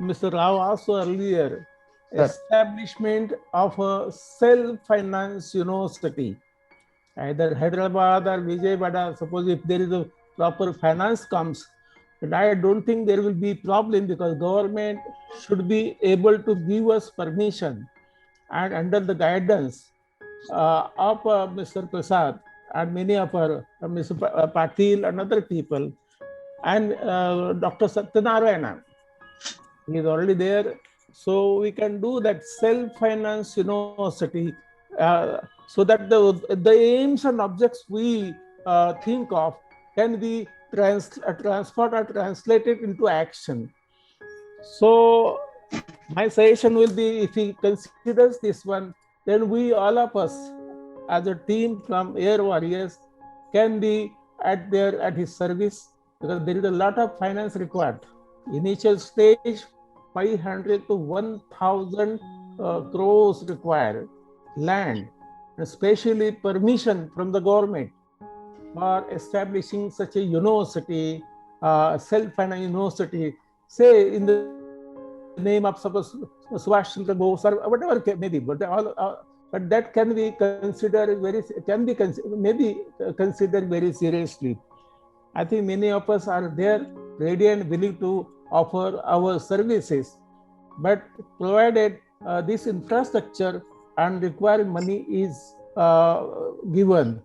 Mr. Rao also earlier, Sir. establishment of a self-finance university, either Hyderabad or Vijayawada. Suppose if there is a proper finance comes, but I don't think there will be problem because government should be able to give us permission and under the guidance of Mr. Prasad and many of our Mr. Patil and other people and Dr. Satyanarayana. He is already there. So we can do that self-finance university so that the aims and objects we think of can be transferred or translated into action. So my suggestion will be, if he considers this one, then we all of us as a team from Air Warriors can be at his service, because there is a lot of finance required. Initial stage, 500 to 1,000 crores required, land, especially permission from the government for establishing such a university, self-finance university, say in the name of suppose Subhash Chandra Bose or whatever it may be, but but that can be considered very seriously. I think many of us are there ready and willing to offer our services, but provided this infrastructure and required money is given,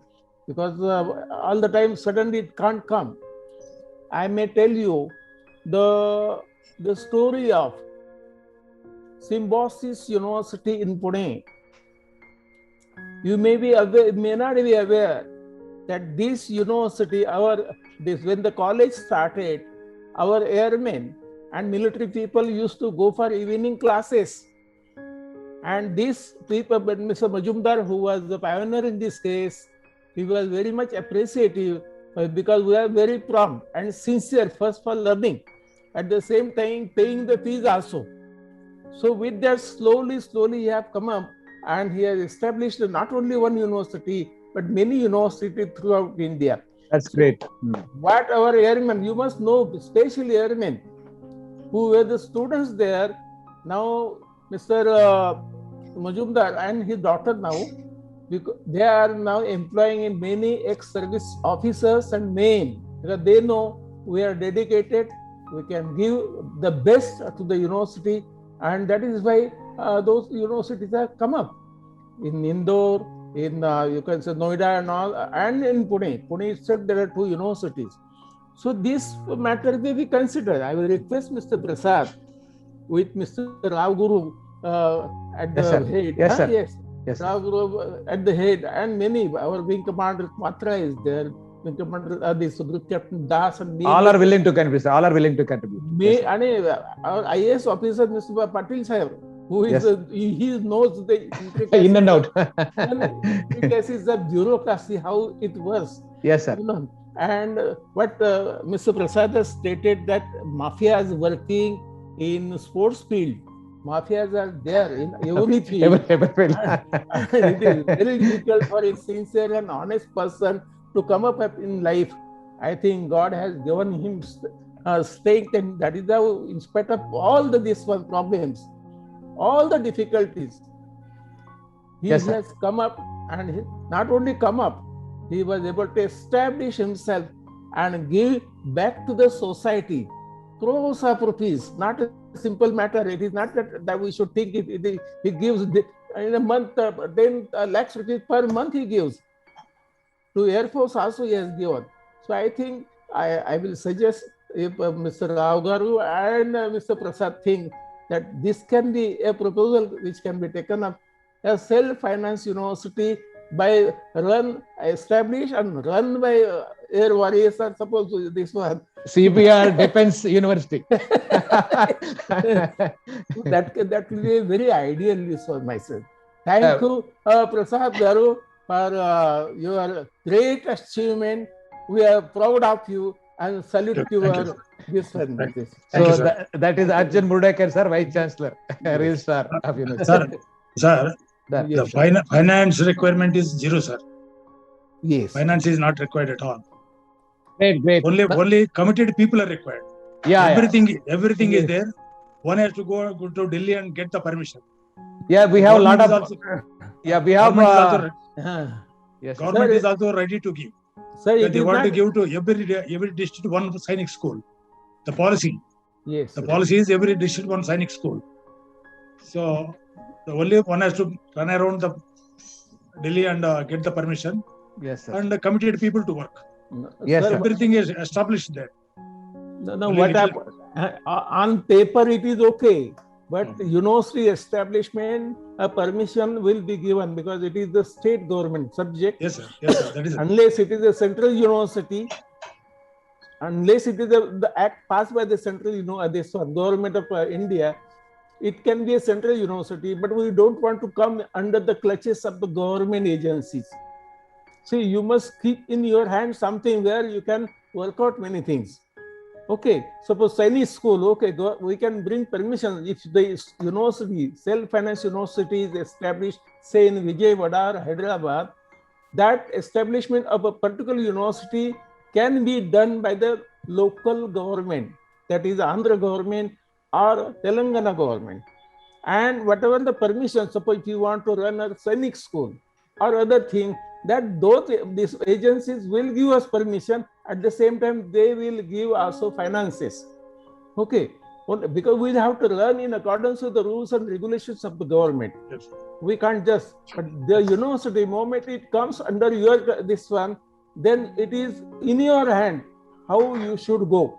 because all the time suddenly it can't come. I may tell you the story of Symbiosis University in Pune. You may not be aware that this university, when the college started, our airmen and military people used to go for evening classes. And these people, but Mr. Majumdar, who was the pioneer in this case, he was very much appreciative because we are very prompt and sincere, first for learning, at the same time paying the fees also. So with that, slowly he have come up and he has established not only one university, but many universities throughout India. That's great. What our airmen, you must know, especially airmen, who were the students there. Now, Mr. Majumdar and his daughter now, they are now employing in many ex-service officers and men, because they know we are dedicated, we can give the best to the university, and that is why those universities have come up in Indore, in you can say Noida and all, and in Pune. Pune itself there are 2 universities. So this matter may be considered. I will request Mr. Prasad with Mr. Rao Guru at the head. Yes, sir. Yes. Rao Guru at the head, and many, our wing commander Matra is there, wing commander this Group Captain Das, and all are willing to contribute. All are willing to contribute. Our IAS officer Mr. Patil Sahib, who is he knows the in and out. Intricacies of bureaucracy, how it works. Yes, sir. And what Mr. Prasad has stated, that mafia is working in sports field. Mafias are there in every field. It is very difficult for a sincere and honest person to come up in life. I think God has given him strength, and that is how, in spite of all these problems, all the difficulties, he has come up, and not only come up, he was able to establish himself and give back to the society crores of rupees. Not a simple matter. It is not that we should think he gives in a month 10 lakhs rupees per month he gives. To Air Force also he has given. So I think I will suggest, if Mr. Rao Garu and Mr. Prasad think that this can be a proposal which can be taken up, a self-finance university established and run by Air Warriors, or suppose this one. CBR Defense University. That will be a very ideal for myself. Thank you, Prasad Garu, for your great achievement. We are proud of you and salute this one. So that is Arjun Murdekar, sir, Vice Chancellor, real star of university. Sir, the finance requirement is 0, sir. Yes. Finance is not required at all. Great. Only committed people are required. Yeah. Everything is there. One has to go to Delhi and get the permission. Yeah, we have a lot of. We have. Government is also ready to give. Sir, they want to give to every district one Sainik school. The policy. Yes. The policy is every district one Sainik school. So the only one has to run around the Delhi and get the permission. Yes, sir. And committed people to work. Yes, sir. Everything is established there. No, what on paper it is okay, but university establishment a permission will be given because it is the state government subject. Yes, sir. That is unless it is a central university, unless it is the act passed by the central, this one government of India, it can be a central university, but we don't want to come under the clutches of the government agencies. See, you must keep in your hand something where you can work out many things. Okay, suppose Sainik school, okay, we can bring permission if the university, self-financed university is established, say in Vijayawada or Hyderabad, that establishment of a particular university can be done by the local government, that is Andhra government or Telangana government. And whatever the permission, suppose if you want to run a Sainik school or other thing, that these agencies will give us permission. At the same time, they will give also finances. Okay, because we have to run in accordance with the rules and regulations of the government. Yes. We can't just, but the university, moment it comes under your this one, then it is in your hand how you should go.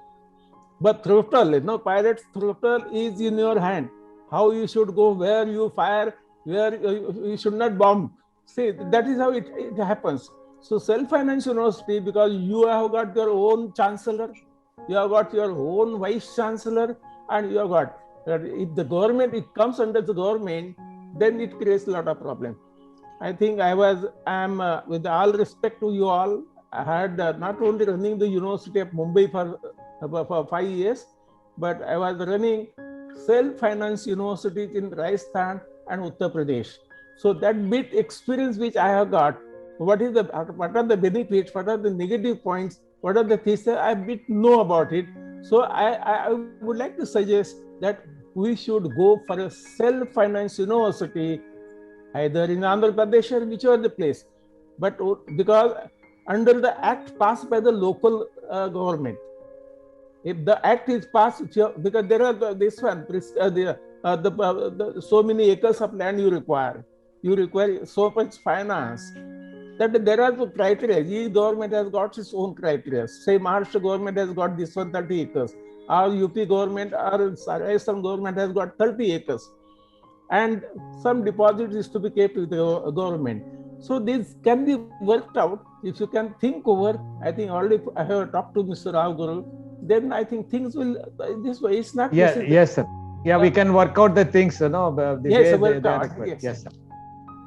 But throttle, pirate's throttle is in your hand. How you should go, where you fire, where you should not bomb. See, that is how it happens. So self-financed university, because you have got your own chancellor, you have got your own vice chancellor, and you have got, if the government, it comes under the government, then it creates a lot of problems. I think I am with all respect to you all, I had not only running the University of Mumbai for 5 years, but I was running self-financed universities in Rajasthan and Uttar Pradesh. So that bit experience which I have got, what are the benefits, what are the negative points, what are the things that I bit know about it. So I would like to suggest that we should go for a self-financed university, either in Andhra Pradesh or whichever the place. But because under the act passed by the local government, if the act is passed, because there are so many acres of land you require so much finance, that there are the criteria. Each government has got its own criteria. Say Maharashtra government has got this one 30 acres. Our UP government or Rajasthan government has got 30 acres. And some deposit is to be kept with the government. So this can be worked out. If you can think over, I think already I have talked to Mr. Rao Guru, then I think things will, this way, it's not. Yes, sir. Yeah, we can work out the things, Yes, sir.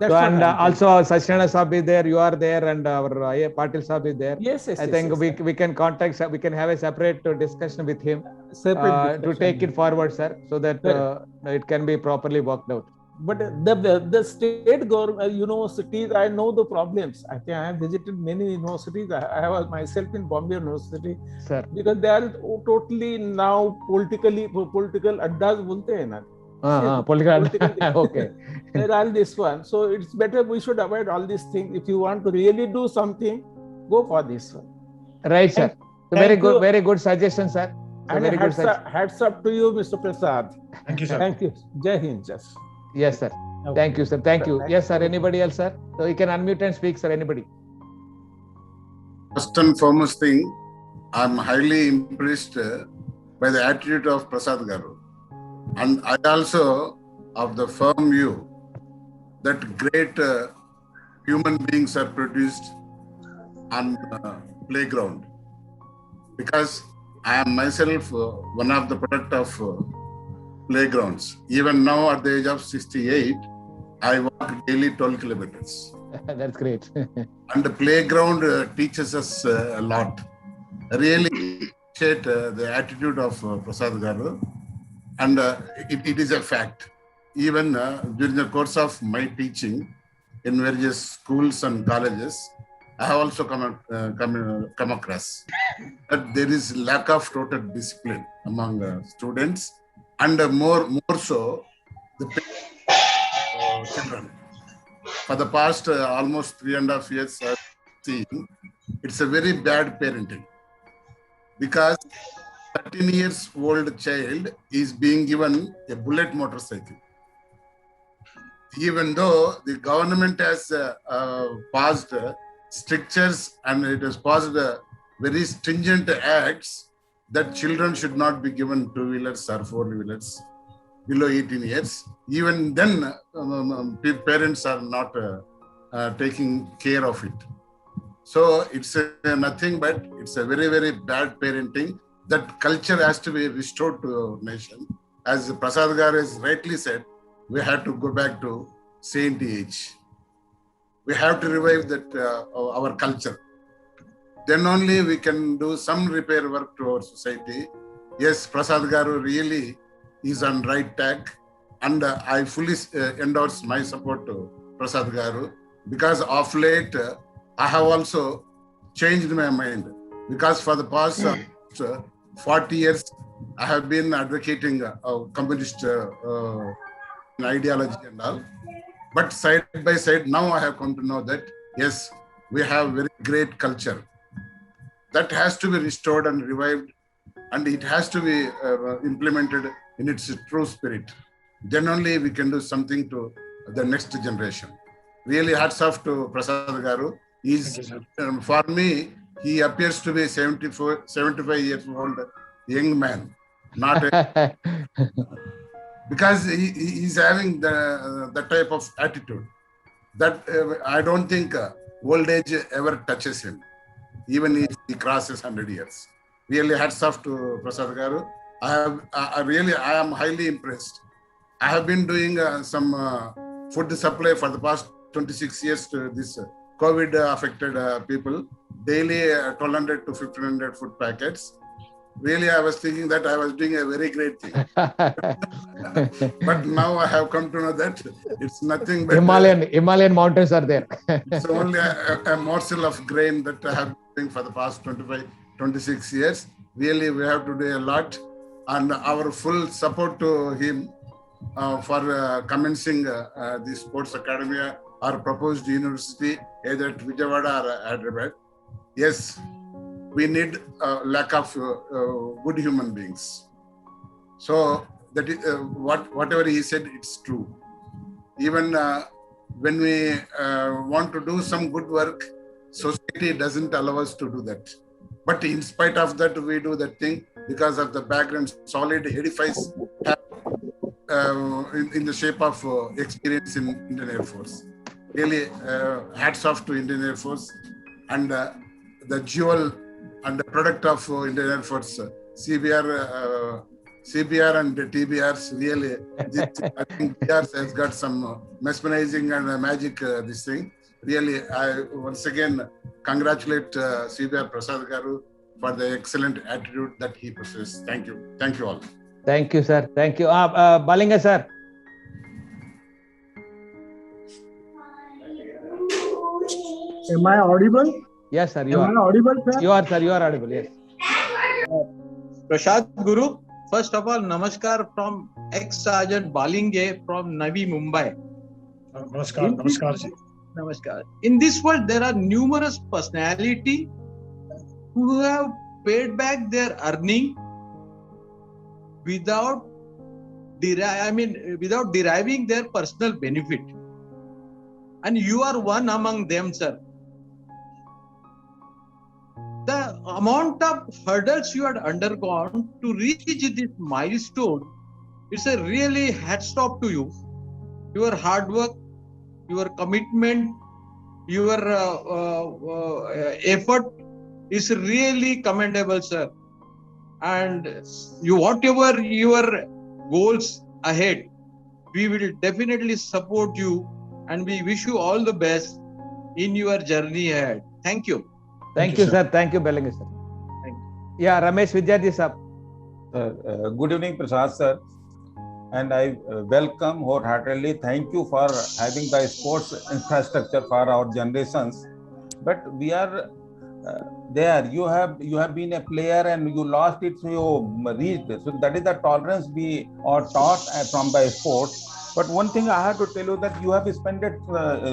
So, and also Sachinanda Saab is there, you are there, and our Patil Saab is there. Yes. I think we can contact, we can have a separate discussion with him to take it forward, sir, so that it can be properly worked out. But the state government universities, I know the problems. I think I have visited many universities. I was myself in Bombay University, sir, because they are totally now political addas bolte hai na. Political. Okay. There are this one. So it's better we should avoid all these things. If you want to really do something, go for this one. Right, sir. Very good suggestion, sir. And hats up to you, Mr. Prasad. Thank you, sir. Thank you. Jai Hind, just. Yes, sir. Okay. Thank you, sir. Thank you. Yes, sir. Anybody else, sir? So you can unmute and speak, sir. Anybody? First and foremost thing, I'm highly impressed by the attitude of Prasad Garu. And I also of the firm view that great human beings are produced on playground. Because I am myself one of the product of playgrounds. Even now at the age of 68, I walk daily 12 kilometers. That's great. And the playground teaches us a lot. I really appreciate the attitude of Prasad Garu. And it is a fact. Even during the course of my teaching in various schools and colleges, I have also come across that there is lack of total discipline among students, and more so the children. For the past almost 3.5 years, I've seen it's a very bad parenting, because 13 years old child is being given a bullet motorcycle. Even though the government has passed strictures and it has passed very stringent acts that children should not be given 2-wheelers or 4-wheelers below 18 years. Even then, parents are not taking care of it. So it's nothing but it's a very, very bad parenting. That culture has to be restored to our nation. As Prasad Garu has rightly said, we have to go back to saint age. We have to revive that our culture. Then only we can do some repair work to our society. Yes, Prasad Garu really is on right track, and I fully endorse my support to Prasad Garu, because of late I have also changed my mind, because for the past 40 years I have been advocating communist ideology and all. But side by side, now I have come to know that, yes, we have very great culture that has to be restored and revived, and it has to be implemented in its true spirit. Then only we can do something to the next generation. Really hats off to Prasad Garu. For me, he appears to be 75 years old young man, not a because he is having the type of attitude that I don't think old age ever touches him, even if he crosses 100 years. Really hats off to Prasad Garu. I am highly impressed. I have been doing some food supply for the past 26 years to this COVID affected people, daily 1,200 to 1,500 food packets. Really, I was thinking that I was doing a very great thing. But now I have come to know that it's nothing but Himalayan mountains are there. It's only a morsel of grain that I have been doing for the past 26 years. Really, we have to do a lot, and our full support to him for commencing the sports academy or proposed university, either at Vijayawada or Hyderabad. Yes, we need lack of good human beings. So that is, whatever he said, it's true. Even when we want to do some good work, society doesn't allow us to do that. But in spite of that, we do that thing because of the background, solid edifice in the shape of experience in Indian Air Force. Really, hats off to Indian Air Force, and the jewel and the product of Indian Air Force, CBR and TBRs. Really, I think TBRs has got some mesmerizing and magic. This thing. Really, I once again congratulate CBR Prasad Garu for the excellent attitude that he possesses. Thank you. Thank you all. Thank you, sir. Thank you. Balinga, sir. Am I audible? Yes, sir. You are audible, sir? You are, sir. You are audible. Yes. Prasad Guru, first of all, namaskar from ex-Sergeant Balinge from Navi Mumbai. Namaskar. Namaskar. Namaskar. In this world, there are numerous personalities who have paid back their earning without deriving their personal benefit. And you are one among them, sir. The amount of hurdles you had undergone to reach this milestone, it's a really hats off to you. Your hard work, your commitment, your effort is really commendable, sir. And whatever your goals ahead, we will definitely support you, and we wish you all the best in your journey ahead. Thank you. Thank you, sir. Thank you, Balinga, sir. Thank you. Yeah, Ramesh Vidyarthi, sir. Good evening, Prasad, sir. And I welcome wholeheartedly. Thank you for having the sports infrastructure for our generations. but we are there. You have been a player and you lost it, so you reached it. So that is the tolerance we are taught from the sports. But one thing I have to tell you that you have spent it,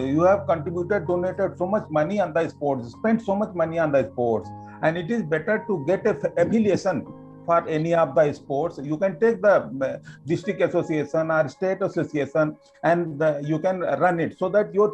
you have contributed, donated so much money on the sports, spent so much money on the sports, and it is better to get a affiliation for any of the sports. You can take the district association or state association, and you can run it so that your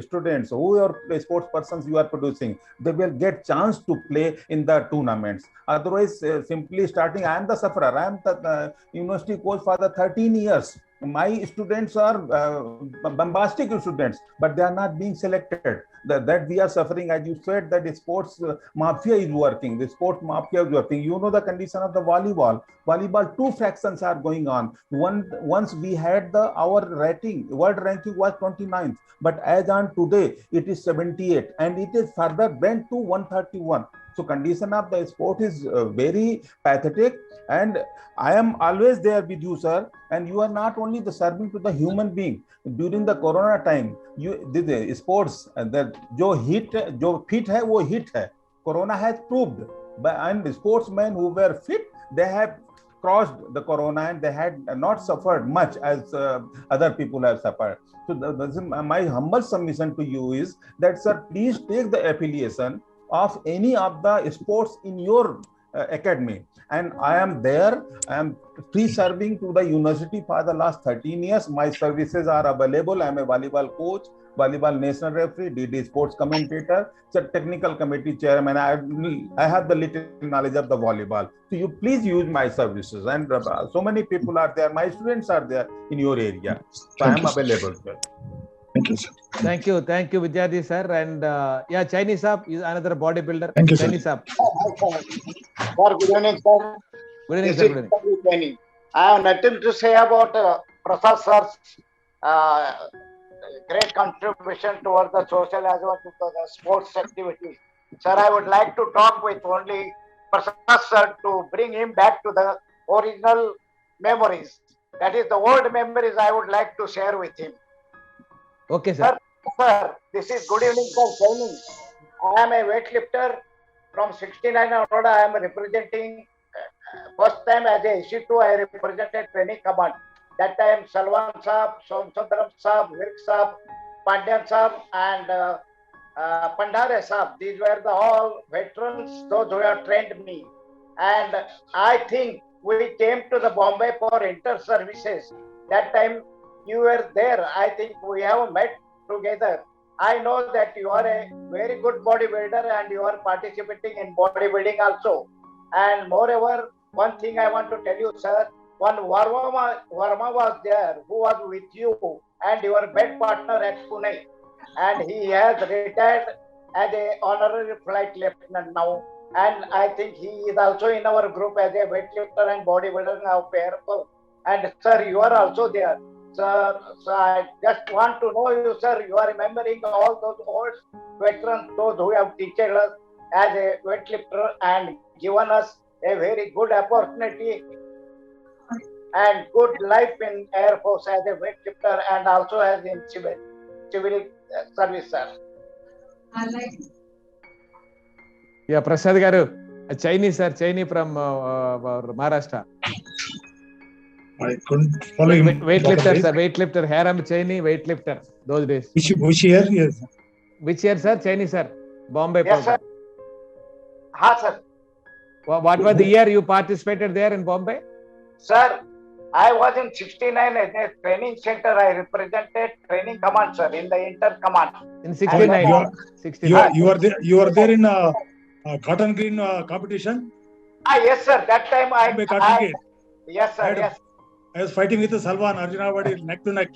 students, who are sports persons you are producing, they will get chance to play in the tournaments. Otherwise, simply starting, I am the sufferer. I am the university coach for the 13 years. My students are bombastic students, but they are not being selected. That we are suffering, as you said, that the sports mafia is working. The sports mafia is working. You know the condition of the volleyball. Volleyball, two fractions are going on. Once we had our rating, world ranking was 29th, but as on today, it is 78, and it is further bent to 131. So condition of the sport is very pathetic, and I am always there with you, sir. And you are not only the serving to the human being during the corona time. You the sports that जो fit है वो hit है. Corona has proved, and sportsmen who were fit, they have crossed the corona and they had not suffered much as other people have suffered. So my humble submission to you is that, sir, please take the affiliation of any of the sports in your academy, and I am there. I am free serving to the university for the last 13 years. My services are available. I am a volleyball coach, volleyball national referee, DD sports commentator, technical committee chairman. I have the little knowledge of the volleyball. So you please use my services, and so many people are there. My students are there in your area. So I am available, sir. Thank you, sir. Thank you, Vidyadhi sir. And yeah, Chinese Saab is another bodybuilder. Thank you, sir. Chinese Saab. Sir, good evening, sir. Good evening, This sir. is Good evening. Prabhu Jaini. I have nothing to say about Prasad sir's great contribution towards the social as well as the sports activities. Sir, I would like to talk with only Prasad sir to bring him back to the original memories. That is the old memories I would like to share with him. Okay, sir. Sir, this is good evening, sir. Jaini. I am a weightlifter from 69 onward. I am representing first time as a EC2. I represented training command. That time Salwan Saab, Somsundaram Saab, Virk Saab, Pandyan Saab, and Pandare Saab. These were the all veterans, those who have trained me. And I think we came to the Bombay for inter-services. That time you were there. I think we have met together. I know that you are a very good bodybuilder and you are participating in bodybuilding also. And moreover, one thing I want to tell you, sir, one Varma was there who was with you and your bed partner at Pune. And he has retired as an honorary flight lieutenant now. And I think he is also in our group as a weightlifter and bodybuilder now. And sir, you are also there. Sir, I just want to know you, sir. You are remembering all those old veterans, those who have teached us as a weightlifter and given us a very good opportunity and good life in Air Force as a weightlifter and also as in civil service, sir. Yeah, Prasad Garu, a Chinese, sir, Chinese from Maharashtra. I couldn't follow him. Weightlifter, sir, weightlifter. Haram Chinese weightlifter those days. Which year? Yes. Which year, sir? Chinese, sir. Bombay. Yes, sir. Sir. What was the year you participated there in Bombay? Sir, I was in 69 as a training center. I represented training command, sir, in the inter command. In 69. You were there in cotton green competition? Yes, sir. That time yes, sir. Yes. I was fighting with Salwan Arjunavadi neck to neck.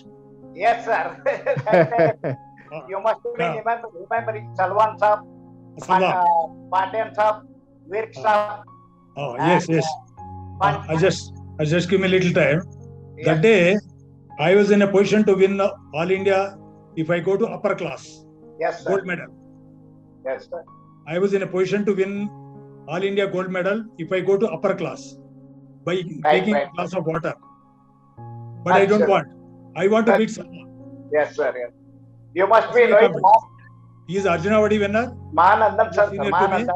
Yes, sir. You must be remembering Salwan Saab, Pandyan Saab, Virk Saab. Oh, yes. I just give me a little time. Yes. That day, I was in a position to win All India if I go to upper class. Yes, sir. Gold medal. Yes, sir. I was in a position to win All India gold medal if I go to upper class by taking a glass of water. But I don't want. I want to beat someone. Yes, sir. Yes. You must be knowing He is Arjuna Award winner. Mahanandam, sir. Senior to me. Mahanandam.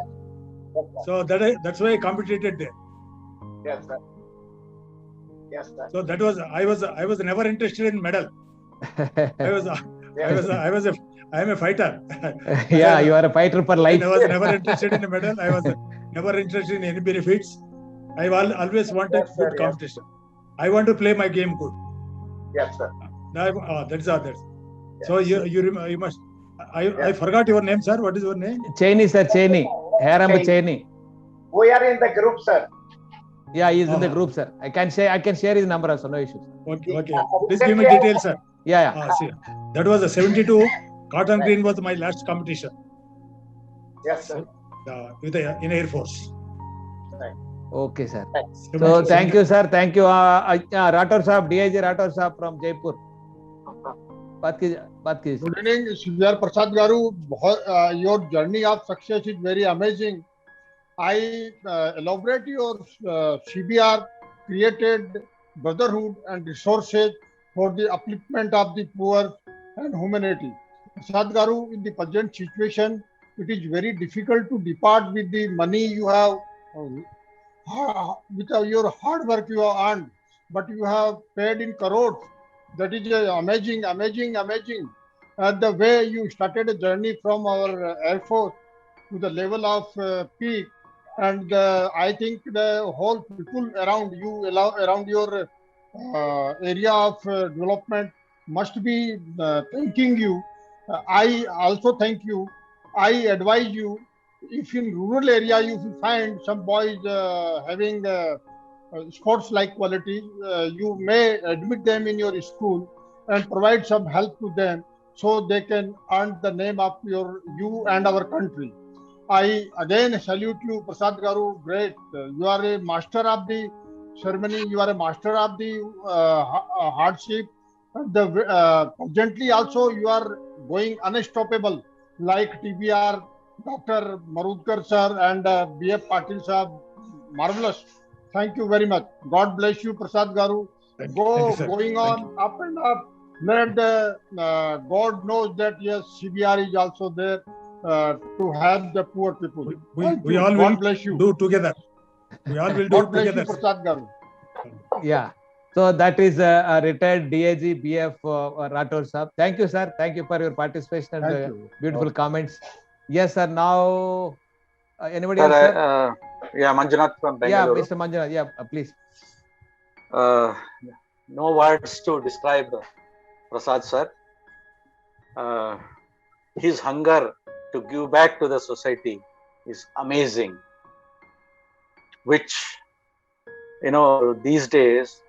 Yes, sir. So that's why I competed there. Yes, sir. Yes, sir. So that was I was never interested in medal. I am a fighter. Yeah, you are a fighter for life. I was never interested in a medal. I was never interested in any benefits. I always wanted Yes, sir, good yes. competition. I want to play my game good. Yes, sir. That's all. So you must. I forgot your name, sir. What is your name? Cheney, sir, Cheney. Heramba Cheney. We are in the group, sir. Yeah, he is in the group, sir. I can share his number also, no issues. Okay. Please give me details, sir. Yeah. See, that was a 72. Cotton Green was my last competition. Yes, sir. In Air Force. Okay, sir. Thanks. So thank you, sir. Thank you. Rathore Sahab, DIG Rathore Sahab from Jaipur. बात कीजिए. Good evening, Sridhar Prasad Garu. Your journey of success is very amazing. I elaborate your CBR created brotherhood and resources for the upliftment of the poor and humanity. Prasad Garu, in the present situation, it is very difficult to depart with the money you have, with your hard work you have earned, but you have paid in crores. That is amazing. The way you started a journey from our Air Force to the level of peak, and I think the whole people around you, around your area of development must be thanking you. I also thank you. I advise you, if in rural area you find some boys having sports like qualities, you may admit them in your school and provide some help to them so they can earn the name of you and our country. I again salute you, Prasad Garu. Great. You are a master of the ceremony. You are a master of the hardship. Presently also you are going unstoppable, like TBR, Dr. Marudkar sir and BF Patil sir. Marvelous. Thank you very much. God bless you, Prasad Garu. Thank you, Going on up and up. Let God knows that yes, CBR is also there to help the poor people. We all will bless you. do together. We all will do God bless together. you, Prasad Garu. Yeah. So that is a retired DIG BF Rathore Sahab. Thank you, sir. Thank you for your participation and beautiful comments. Yes, sir. Now, anybody else? Sir? Yeah, Manjunath from Bengaluru. Yeah, Mr. Manjunath. Yeah, please. No words to describe Prasad sir. His hunger to give back to the society is amazing, which, these days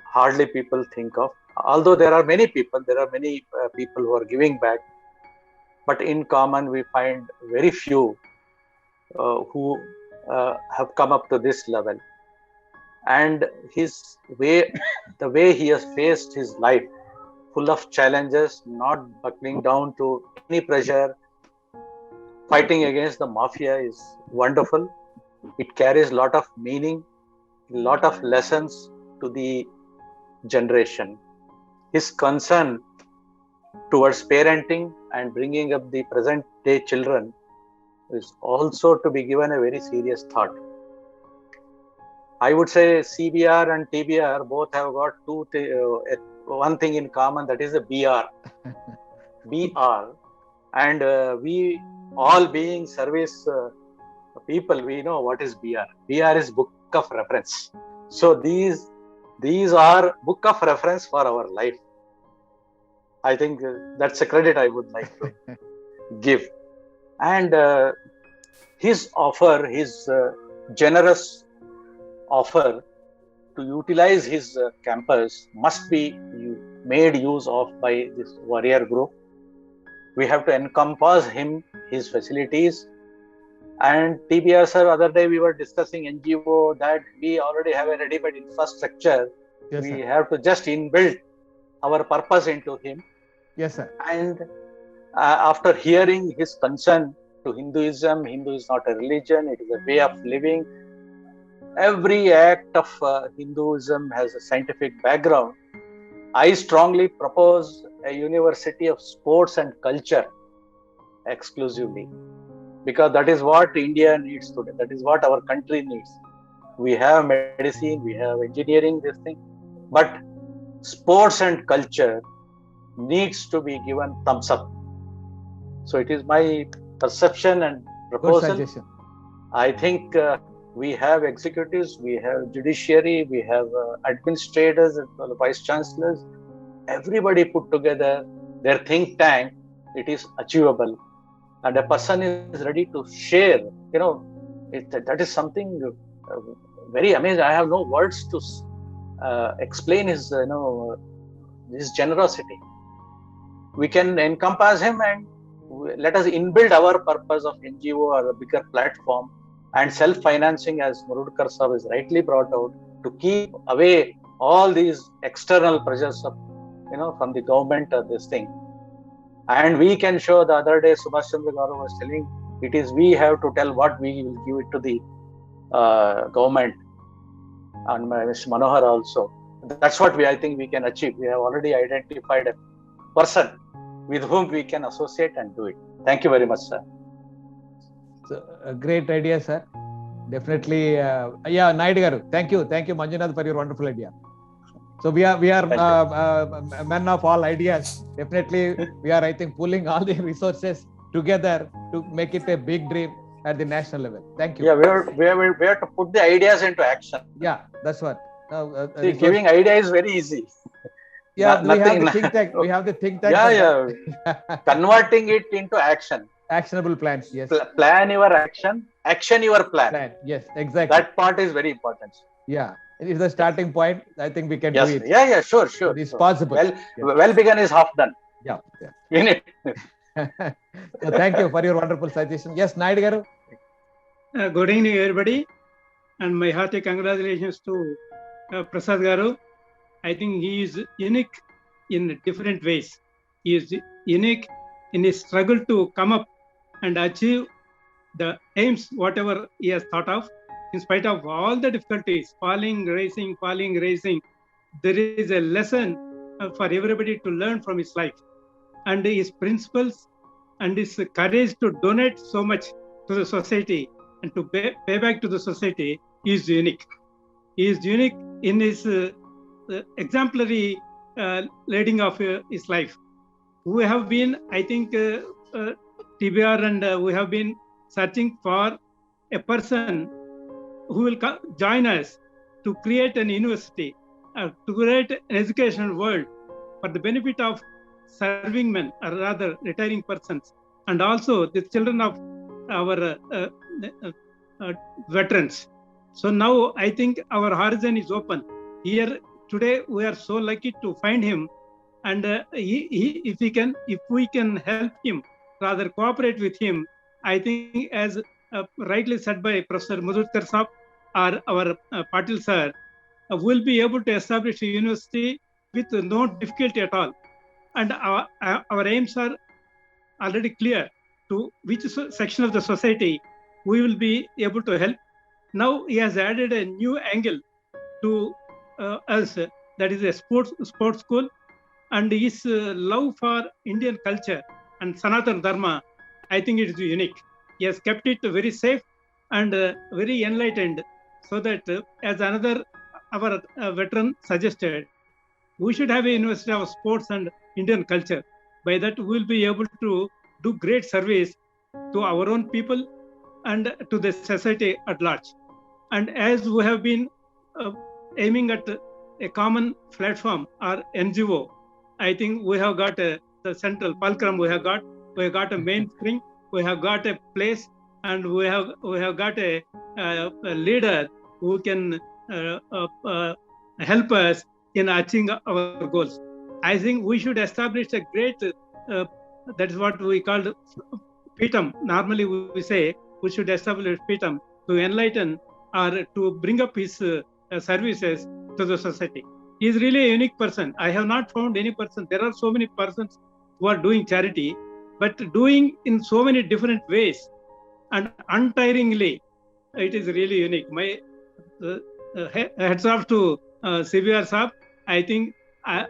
hardly people think of. Although there are many people who are giving back, but in common we find very few who have come up to this level. And the way he has faced his life, full of challenges, not buckling down to any pressure, fighting against the mafia is wonderful. It carries a lot of meaning, a lot of lessons to the generation. His concern towards parenting and bringing up the present day children is also to be given a very serious thought. I would say CBR and TBR both have got one thing in common, that is a BR. BR. And we all being service people, we know what is BR. BR is book of reference. So these are book of reference for our life. I think that's a credit I would like to give. And his offer, his generous offer to utilize his campus must be made use of by this warrior group. We have to encompass his facilities. And TBR sir, other day we were discussing NGO that we already have a ready-made infrastructure. Yes, we sir. have to just inbuild our purpose into him. Yes, sir. And after hearing his concern to Hinduism is not a religion, it is a way of living. Every act of Hinduism has a scientific background. I strongly propose a university of sports and culture exclusively, because that is what India needs today. That is what our country needs. We have medicine, we have engineering, this thing, but sports and culture needs to be given thumbs up. So it is my perception and proposal. Good suggestion. I think we have executives, we have judiciary, we have administrators, vice chancellors, everybody put together their think tank. It is achievable, and a person is ready to share. That is something very amazing. I have no words to explain his his generosity. We can encompass him and let us inbuild our purpose of NGO or a bigger platform and self-financing, as Marudkar sir is rightly brought out, to keep away all these external pressures of, from the government or this thing. And we can show. The other day Subhash Chandra Garu was telling, it is we have to tell what we will give it to the government, and Mr. Manohar also. That's what I think we can achieve. We have already identified a person with whom we can associate and do it. Thank you very much, sir. So, a great idea, sir. Definitely. Naidu Garu. Thank you, Manjunath, for your wonderful idea. So we are men of all ideas. Definitely, we are, I think, pulling all the resources together to make it a big dream at the national level. Thank you. Yeah, we have to put the ideas into action. Yeah, that's what. See, giving idea is very easy. Yeah, we have the think tank. We have the think tank. Yeah. Converting it into action. Actionable plans. Yes. Plan your action. Action your plan. Yes, exactly. That part is very important. Yeah. It's the starting point. I think we can do it. Yeah, sure. It's possible. Well begun is half done. Yeah. In it. So thank you for your wonderful suggestion. Yes, Naidu Garu. Good evening, everybody, and my hearty congratulations to Prasad Garu. I think he is unique in different ways. He is unique in his struggle to come up and achieve the aims, whatever he has thought of. In spite of all the difficulties, falling, rising, there is a lesson for everybody to learn from his life. And his principles and his courage to donate so much to the society and to pay back to the society is unique. He is unique in his exemplary leading of his life. We have been, I think, TBR and we have been searching for a person who will join us to create an university, to create an educational world for the benefit of serving men, or rather retiring persons, and also the children of our veterans. So now I think our horizon is open. Here today we are so lucky to find him, and if we can help him, rather cooperate with him, I think, as rightly said by Professor Madhukar Saab or our Patil sir, will be able to establish a university with no difficulty at all. And our aims are already clear to which section of the society we will be able to help. Now he has added a new angle to us, that is a sports school, and his love for Indian culture and Sanatana Dharma, I think it is unique. He has kept it very safe and very enlightened, so that as another our veteran suggested, we should have a university of sports and Indian culture. By that, we will be able to do great service to our own people and to the society at large. And as we have been aiming at a common platform or NGO, I think we have got the central fulcrum. We have got a mainspring. We have got a place, and we have got a leader who can help us in achieving our goals. I think we should establish a great, that is what we call PITAM. Normally we say we should establish PITAM to enlighten or to bring up his services to the society. He is really a unique person. I have not found any person. There are so many persons who are doing charity, but doing in so many different ways and untiringly. It is really unique. My heads off to CBR Saab. I think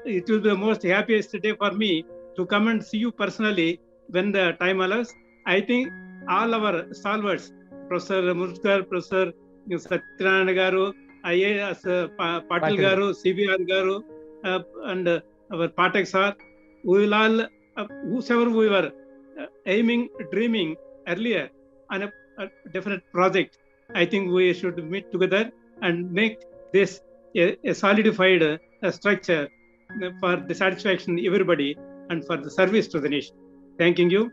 it will be the most happiest day for me to come and see you personally when the time allows. I think all our stalwarts, Professor Murtkar, Professor Satyanarayana Garu, IAS Patil Garu, CBR Garu, and our Patek sir, we will all, whosoever we were aiming, dreaming earlier on a definite project, I think we should meet together and make this a solidified structure for the satisfaction of everybody and for the service to the nation. Thanking you.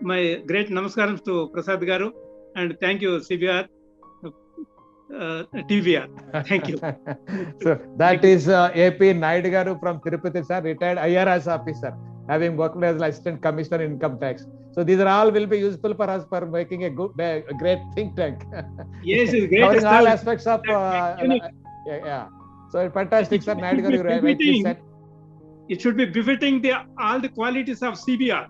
My great namaskaram to Prasad Garu, and thank you, CBR, TVR. Thank you. So that is AP Naidu Garu from Tirupati, sir, retired IRS officer, having worked as Assistant Commissioner in Income Tax. So these are all will be useful for us for making a great think tank. Yes, it's great. Covering all aspects of So fantastic, sir. Naidu Garu, rightly said. It should be befitting all the qualities of CBR,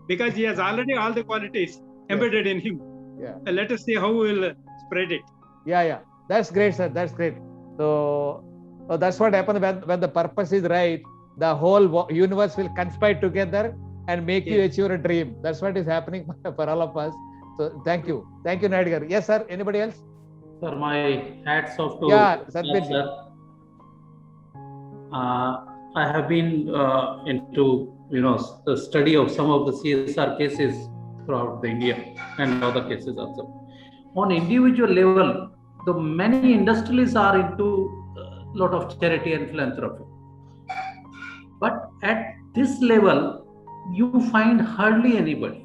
because he has already all the qualities embedded in him. Yeah. Let us see how we will spread it. Yeah. That's great, sir. That's great. So that's what happens when the purpose is right. The whole universe will conspire together and make you achieve your dream. That's what is happening for all of us. So thank you, Naidu Garu. Yes, sir. Anybody else? Sir, my hats off to sir. I have been into the study of some of the CSR cases throughout India and other cases also. On individual level, the many industries are into a lot of charity and philanthropy. But at this level, you find hardly anybody,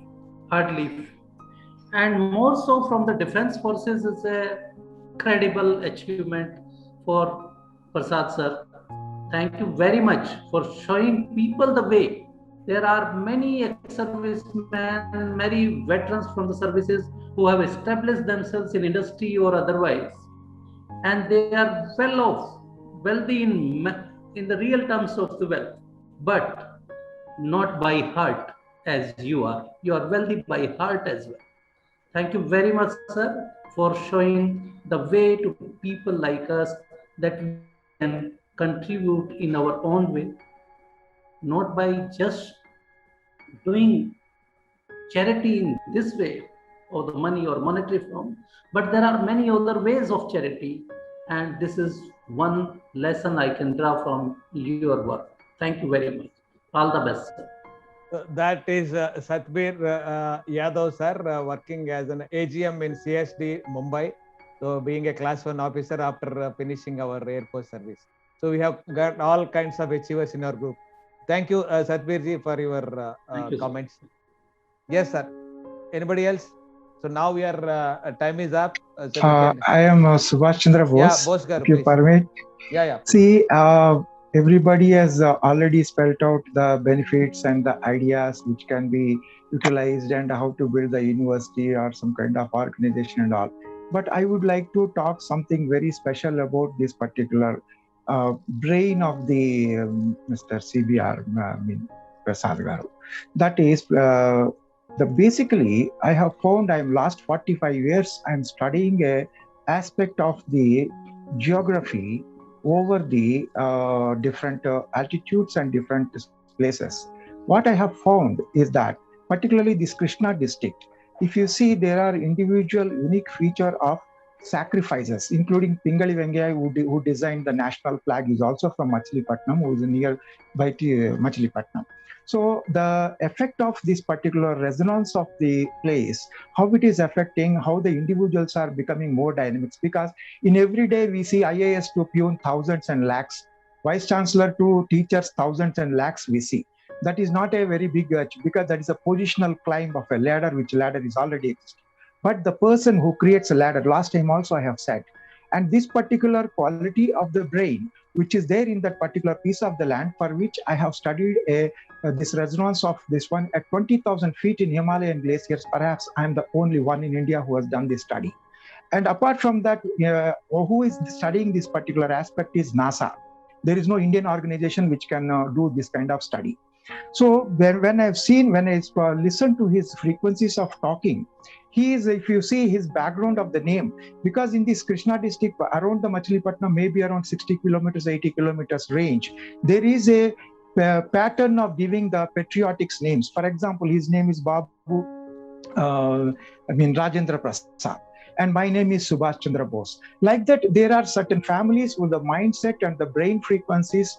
and more so from the defense forces is a credible achievement for Prasad sir. Thank you very much for showing people the way. There are many ex-servicemen, many veterans from the services who have established themselves in industry or otherwise, and they are well off, wealthy in the real terms of the wealth, but not by heart as you are. You are wealthy by heart as well. Thank you very much, sir, for showing the way to people like us that we can contribute in our own way, not by just doing charity in this way or the money or monetary form, but there are many other ways of charity, and this is one lesson I can draw from your work. Thank you very much. All the best, sir. That is Satbir Yadav, sir, working as an AGM in CSD, Mumbai. So being a class 1 officer after finishing our Air Force service. So we have got all kinds of achievers in our group. Thank you, Satbir ji, for your comments. Sir. Yes, sir. Anybody else? So now we are time is up. I am Subhash Chandra Bose. Yeah, Bose Garu, if you permit. Yeah. See, everybody has already spelled out the benefits and the ideas which can be utilized and how to build the university or some kind of organization and all. But I would like to talk something very special about this particular brain of the Mr. CBR, Prasad Garu. That is, basically, I have found last 45 years, I'm studying a aspect of the geography over the different altitudes and different places. What I have found is that, particularly this Krishna district, if you see, there are individual unique feature of sacrifices, including Pingali Venkaya, who designed the national flag, is also from Machilipatnam, who is near by Machilipatnam. So the effect of this particular resonance of the place, how it is affecting, how the individuals are becoming more dynamic, because in every day we see IAS to peon thousands and lakhs, vice chancellor to teachers thousands and lakhs we see. That is not a very big because that is a positional climb of a ladder, which ladder is already existing. But the person who creates a ladder, last time also I have said, and this particular quality of the brain, which is there in that particular piece of the land, for which I have studied this resonance of this one at 20,000 feet in Himalayan glaciers. Perhaps I am the only one in India who has done this study. And apart from that, who is studying this particular aspect is NASA. There is no Indian organization which can do this kind of study. So when I listened to his frequencies of talking, he is, if you see his background of the name, because in this Krishna district, around the Machilipatnam, maybe around 60 kilometers, 80 kilometers range, there is a pattern of giving the patriotic names. For example, his name is Babu, Rajendra Prasad. And my name is Subhash Chandra Bose. Like that, there are certain families with the mindset and the brain frequencies.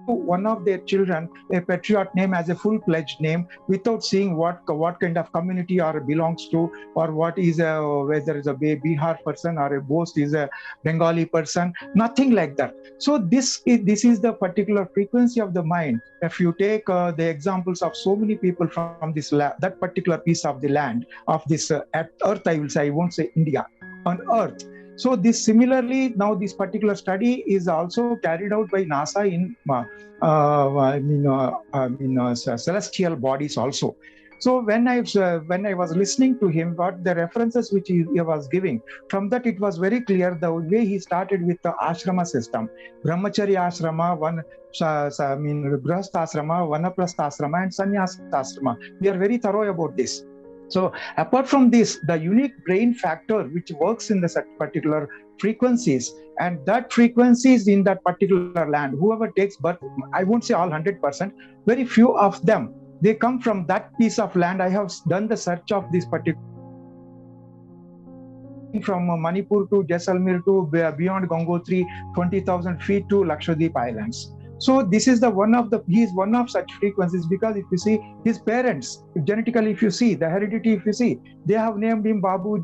One of their children a patriot name as a full-fledged name without seeing what kind of community or belongs to, or what is whether it's a Bihar person or a Bose is a Bengali person, nothing like that. So this is the particular frequency of the mind. If you take the examples of so many people from this that particular piece of the land of this earth, I will say, I won't say India, on earth. So this similarly, now this particular study is also carried out by NASA in celestial bodies also. So when I was listening to him, what the references which he was giving, from that it was very clear the way he started with the ashrama system, Brahmacharya ashrama, Grihastha ashrama, Vanaprastha ashrama, and Sannyas ashrama. We are very thorough about this. So apart from this, the unique brain factor which works in the particular frequencies, and that frequencies in that particular land, whoever takes birth, I won't say all 100%, very few of them, they come from that piece of land. I have done the search of this particular, from Manipur to Jaisalmer to beyond Gangotri, 20,000 feet to Lakshadweep Islands. So this is he is one of such frequencies, because if you see his parents, genetically if you see, the heredity if you see, they have named him Babu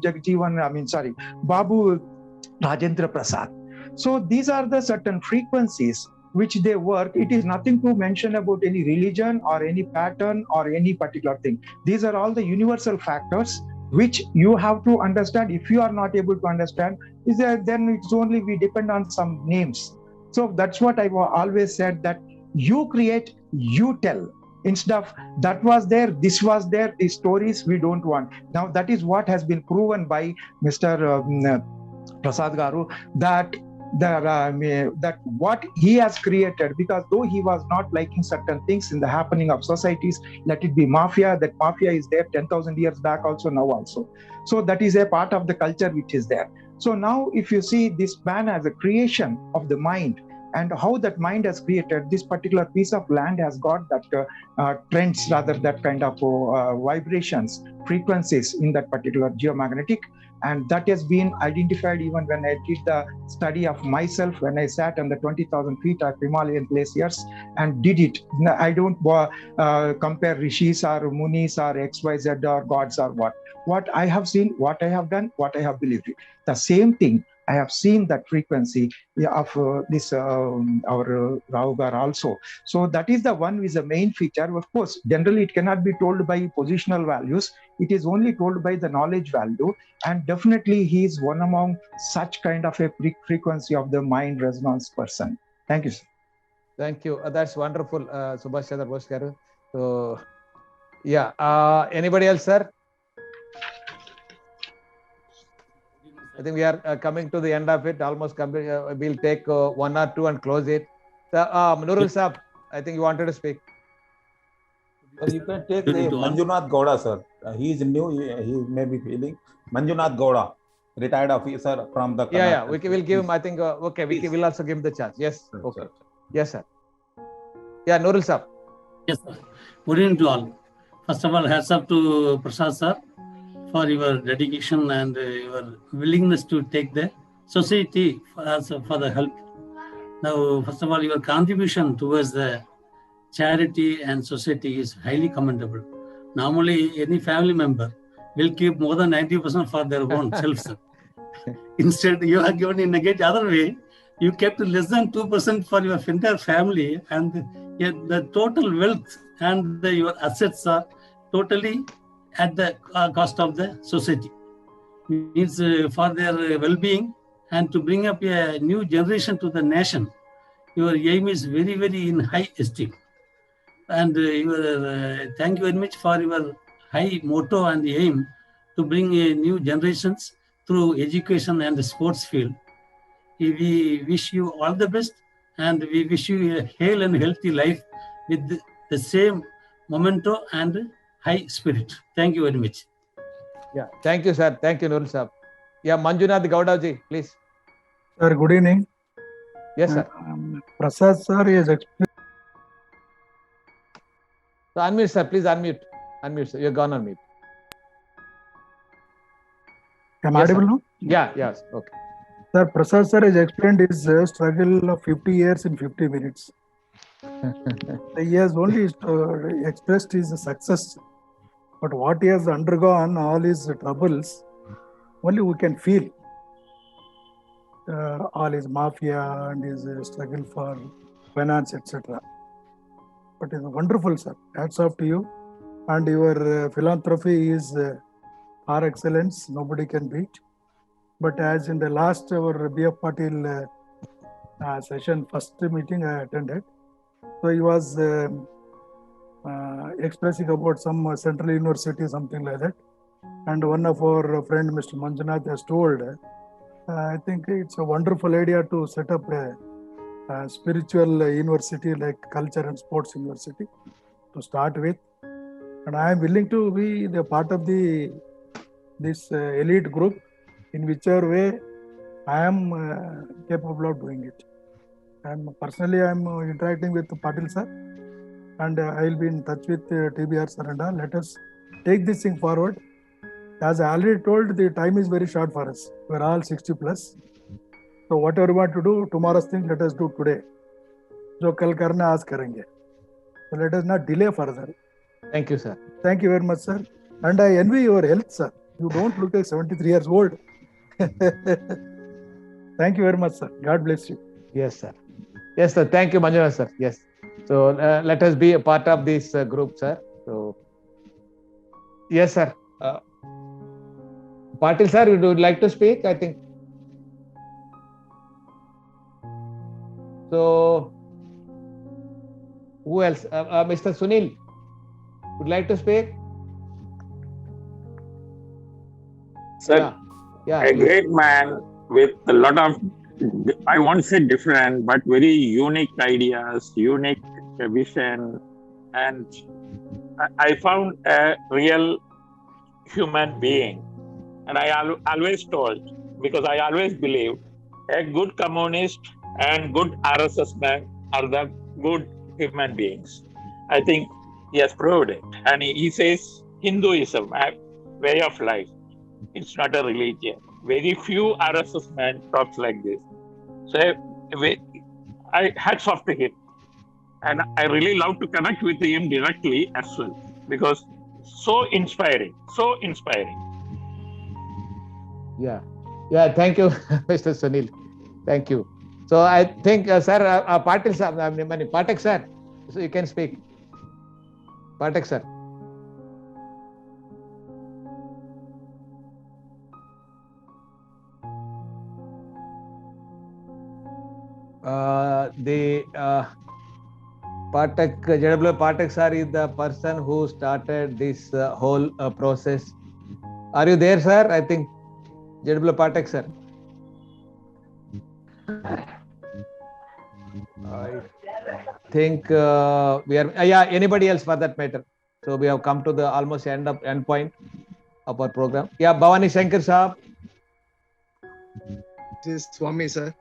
Babu Rajendra Prasad. So these are the certain frequencies which they work. It is nothing to mention about any religion or any pattern or any particular thing. These are all the universal factors which you have to understand. If you are not able to understand, then it's only we depend on some names. So that's what I always said, that you create, you tell. Instead of that was there, this was there, these stories we don't want. Now that is what has been proven by Mr. Prasad Garu, that what he has created, because though he was not liking certain things in the happening of societies, let it be mafia, that mafia is there 10,000 years back also, now also. So that is a part of the culture which is there. So now if you see this man as a creation of the mind, and how that mind has created this particular piece of land, has got that trends, rather that kind of vibrations, frequencies in that particular geomagnetic. And that has been identified even when I did the study of myself, when I sat on the 20,000 feet of Himalayan glaciers and did it. I don't compare rishis or munis or XYZ or gods or what. What I have seen, what I have done, what I have believed in. The same thing, I have seen that frequency of this our Raugar also. So that is the one with the main feature. Of course, generally it cannot be told by positional values. It is only told by the knowledge value. And definitely he is one among such kind of a frequency of the mind resonance person. Thank you, sir. Thank you. That's wonderful, Subhash Chandra Bose garu. So, yeah. Anybody else, sir? I think we are coming to the end of it. Almost coming. We'll take one or two and close it. Nurul Saab, I think you wanted to speak. You can take the Manjunath Gowda, sir. He is new. He may be feeling Manjunath Gowda, retired officer from the. Yeah. We will give him. I think. Okay. We will also give him the chance. Yes. Okay. Sir. Yes, sir. Yeah, Nurul Saab. Yes, sir. Good evening to all. First of all, hats off to Prasad sir for your dedication and your willingness to take the society for the help. Now, first of all, your contribution towards the charity and society is highly commendable. Normally, any family member will keep more than 90% for their own self. Instead, you are given in the other way. You kept less than 2% for your entire family, and the total wealth and your assets are totally at the cost of the society. Means for their well-being and to bring up a new generation to the nation. Your aim is very, very in high esteem. And thank you very much for your high motto and aim to bring new generations through education and the sports field. We wish you all the best, and we wish you a hale and healthy life with the same memento and high spirit. Thank you very much. Yeah, thank you, sir. Thank you, Nurul Saab. Yeah, Manjunath Gowda ji, please. Sir, good evening. Yes, sir. Prasad sir is So unmute, sir. Please unmute. Unmute, sir. You're gone on mute. Am Yes, audible sir. now? Yeah, yes. Okay. Sir, Prasad sir has explained his struggle of 50 years in 50 minutes. He has only expressed his success, but what he has undergone, all his troubles, only we can feel. All his mafia and his struggle for finance, etc. But it's wonderful, sir. Hats off to you. And your philanthropy is par excellence. Nobody can beat. But as in the last our BF Patil session, first meeting I attended, so he was expressing about some central university, something like that. And one of our friend, Mr. Manjunath, has told, I think it's a wonderful idea to set up a spiritual university like Culture and Sports University to start with. And I am willing to be the part of this elite group in whichever way I am capable of doing it. And personally, I am interacting with Patil sir, and I will be in touch with TBR sir and all. Let us take this thing forward. As I already told, the time is very short for us. We are all 60 plus. So whatever we want to do, tomorrow's thing, let us do today. जो कल करना आज करेंगे. So let us not delay further. Thank you, sir. Thank you very much, sir. And I envy your health, sir. You don't look like 73 years old. Thank you very much, sir. God bless you. Yes, sir. Yes, sir. Thank you, Manjunath, sir. Yes. So let us be a part of this group, sir. So, yes, sir. Patil, sir, you would like to speak? I think. So, who else? Mr. Sunil, would like to speak? Sir, yeah, a great man with a lot of, I won't say different, but very unique ideas, unique vision. And I found a real human being. And I always told, because I always believed, a good communist and good RSS man are the good human beings. I think he has proved it. And he says Hinduism, a way of life. It's not a religion. Very few RSS men talks like this. So I hats off to him. And I really love to connect with him directly as well, because so inspiring, so inspiring. Yeah. Thank you, Mr. Sunil. Thank you. So I think, sir, Patil sir, Patek sir, so you can speak. Patek sir. JW Patek sir is the person who started this whole process. Are you there, sir? I think JW Patek sir. I think we are. Anybody else for that matter? So we have come to the almost end point of our program. Yeah, Bhavani Shankar Saab. This is Swami, sir.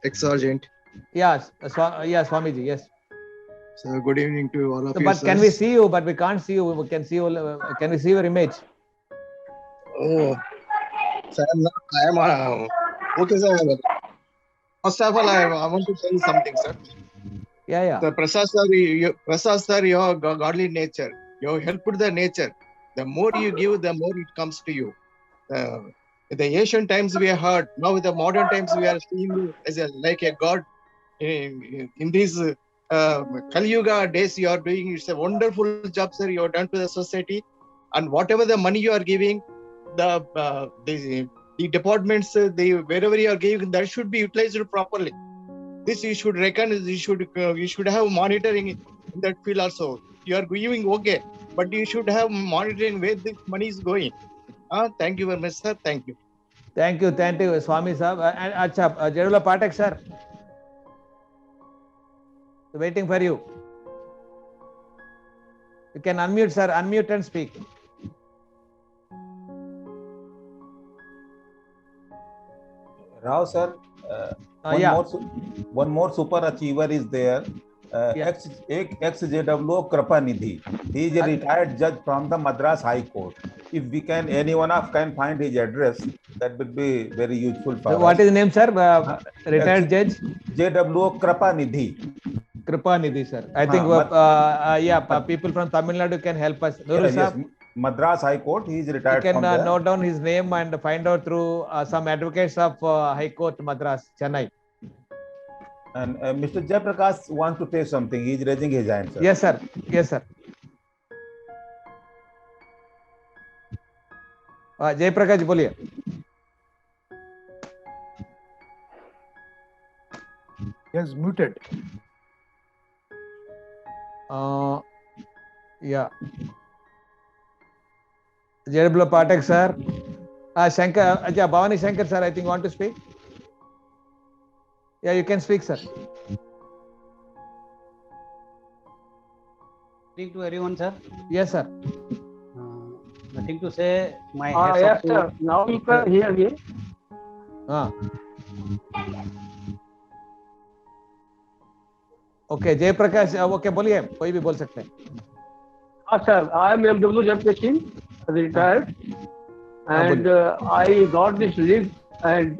Ex-sergeant. Yes, Swamiji, yes. So good evening to all of you. But sirs. can we see you? But we can't see you. We can see you. Can we see your image? Oh, sir, I am. Okay, sir. First of all, I want to tell you something, sir. Yeah. The Prasad sir, your godly nature, you help the nature. The more you give, the more it comes to you. In the ancient times we are heard. Now in the modern times we are seeing you as like a god. In these Kali Yuga days you are doing, it's a wonderful job, sir. You have done to the society, and whatever the money you are giving, the departments, wherever you are giving, that should be utilized properly. This you should reckon. You should have monitoring in that field also. You are giving okay, but you should have monitoring where this money is going. Thank you very much, sir. Thank you. Thank you, Swami sir. And JW Patek sir. Waiting for you. You can unmute, sir. Unmute and speak. Rao sir, One more super achiever is there. Ex-JWO Kripanidhi. He is a retired judge from the Madras High Court. If we can, any one of can find his address, that would be very useful for us. What is the name, sir? Retired judge? JWO Kripanidhi. Kripanidhi, sir. I think people from Tamil Nadu can help us. Yes, Madras High Court. He is retired. You can note down his name and find out through some advocates of High Court Madras, Chennai. And Mr. Jayaprakash wants to say something. He is raising his hand, sir. Yes, sir. Yes, sir. Jayaprakash, बोलिए. Yes, muted. Yeah. JW Pathak, sir. Shankar, Bhavani Shankar, sir, I think want to speak. Yeah, you can speak, sir. Speak to everyone, sir. Yes, sir. Nothing to say. My yes, sir. Now you can hear me. Okay, Jayaprakash, okay, बोलिए, कोई भी बोल सकते हैं. Sir, I am MW Jayaprakash Singh, retired, and I got this leave and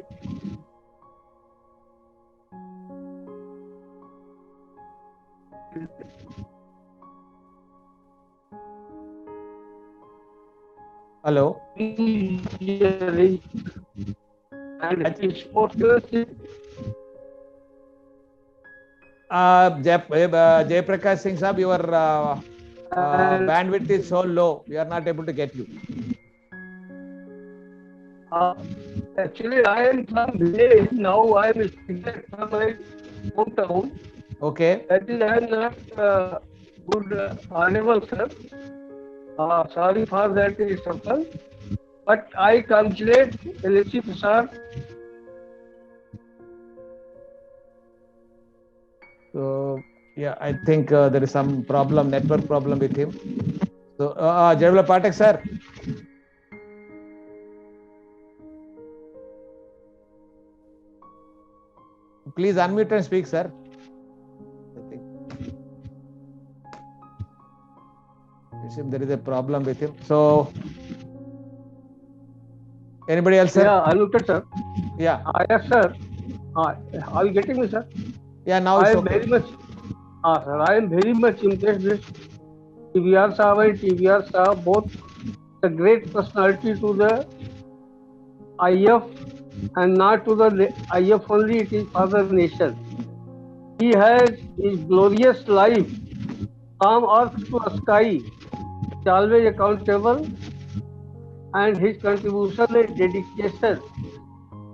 Hello. And sports. Jayaprakash Singh Sahab, your bandwidth is so low, we are not able to get you. Actually, I am from village. Now I am speaking from my hometown. Okay. That is, I am not good honorable, sir. Sorry for that struggle. But I congratulate L.C. Prasad. So, yeah, I think there is some problem, network problem with him. So, JW Pathak, sir. Please unmute and speak, sir. There is a problem with him. So, anybody else, sir? Yeah, I looked at, sir. Yeah. Yes, sir. Are you getting me, sir? Yeah, now I it's am okay. very much, sir, I am very much impressed with TVR Sahab and TVR Sahab, both a great personality to the IF and not to the IF only, it is for the nation. He has his glorious life, from earth to sky, is always accountable, and his contribution and dedication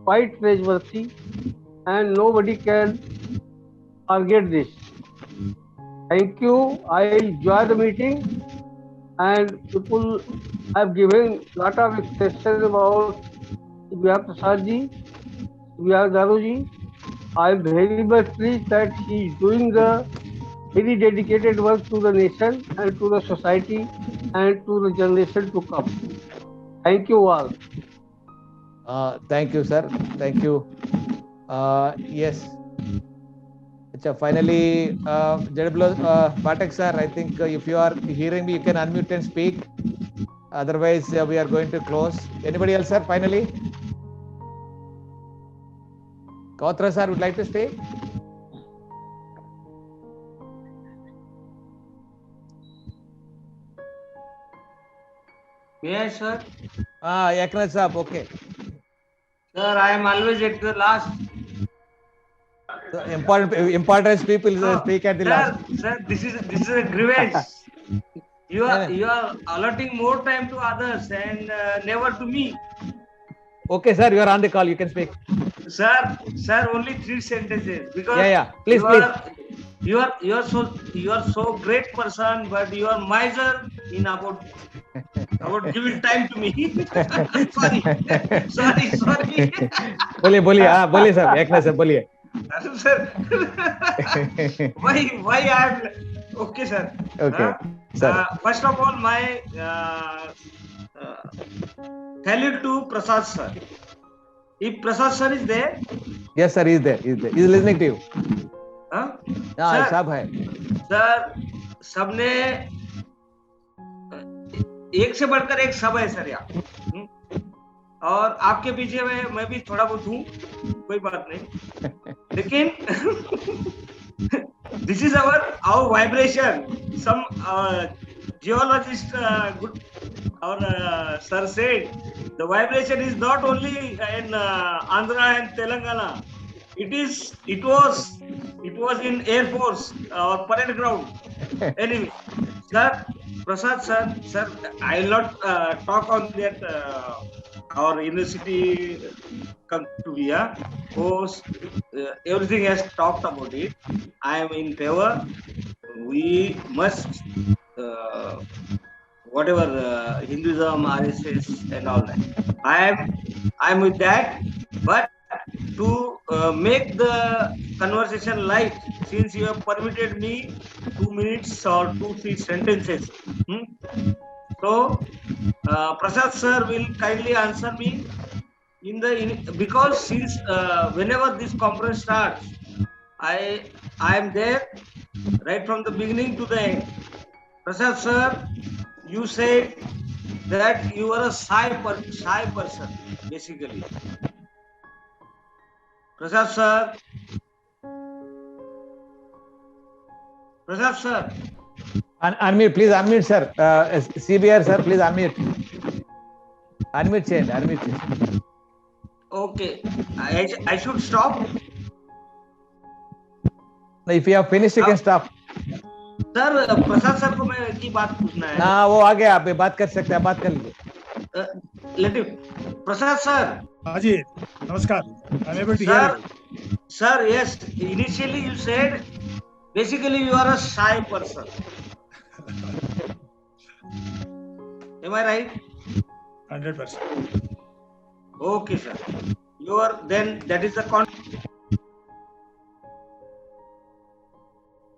quite praiseworthy, and nobody can forget this. Thank you. I enjoy the meeting, and people have given lot of expression about Vijay Prasad ji, Vijay Garu ji. I am very much pleased that he is doing the very dedicated work to the nation and to the society and to the generation to come. Thank you all. Thank you, sir. Thank you. Yes. Finally, JW Pathak, sir, I think if you are hearing me, you can unmute and speak. Otherwise, we are going to close. Anybody else, sir, finally? Kautra, sir, would like to speak? Yes, sir. Eknath, sir, okay. Sir, I am always at the last. So important people speak at the last. Sir, this is a grievance. You are allotting more time to others and never to me. Okay, sir, you are on the call. You can speak. Sir, only 3 sentences. Because please. You are so great person, but you are miser in about giving time to me. sorry. बोलिए sir, Eknath sir बोलिए. Sir, why I am okay, sir. Okay, sir. First of all, my salute to Prasad sir. If Prasad sir is there, Yes, sir. He's there. He's there. He's listening to you. हाँ? हाँ, सब है. Sir, सबने एक से बढ़कर एक सब है सर यहाँ. और आपके पीछे में मैं भी थोड़ा बहुत हूँ, कोई बात नहीं. लेकिन this is our vibration. Some geologist, sir said the vibration is not only in Andhra and Telangana. It was in Air Force or parade ground. Anyway, sir, Prasad sir, I will not talk on that. Our university come to be everything has talked about it. I am in favor. We must whatever Hinduism, RSS, and all that. I am with that. But to make the conversation light, since you have permitted me 2 minutes or 2-3 sentences. So, Prasad sir will kindly answer me because since whenever this conference starts, I am there right from the beginning to the end. Prasad sir, you said that you are a shy person, basically. Prasad sir. Prasad sir. Unmute, please unmute, sir. CBR, sir, please unmute. Unmute change. Okay, I should stop. If you have finished, you can stop. Sir, Prasad sir को मैं एक ही बात पूछना है. ना वो आ गया, आप बात कर सकते हैं, बात कर लीजिए. Let him. Prasad sir. हाँ जी, नमस्कार. I'm able to hear you. Sir, yes. Initially you said basically you are a shy person. Am I right? 100%. Okay, sir. You are then. That is the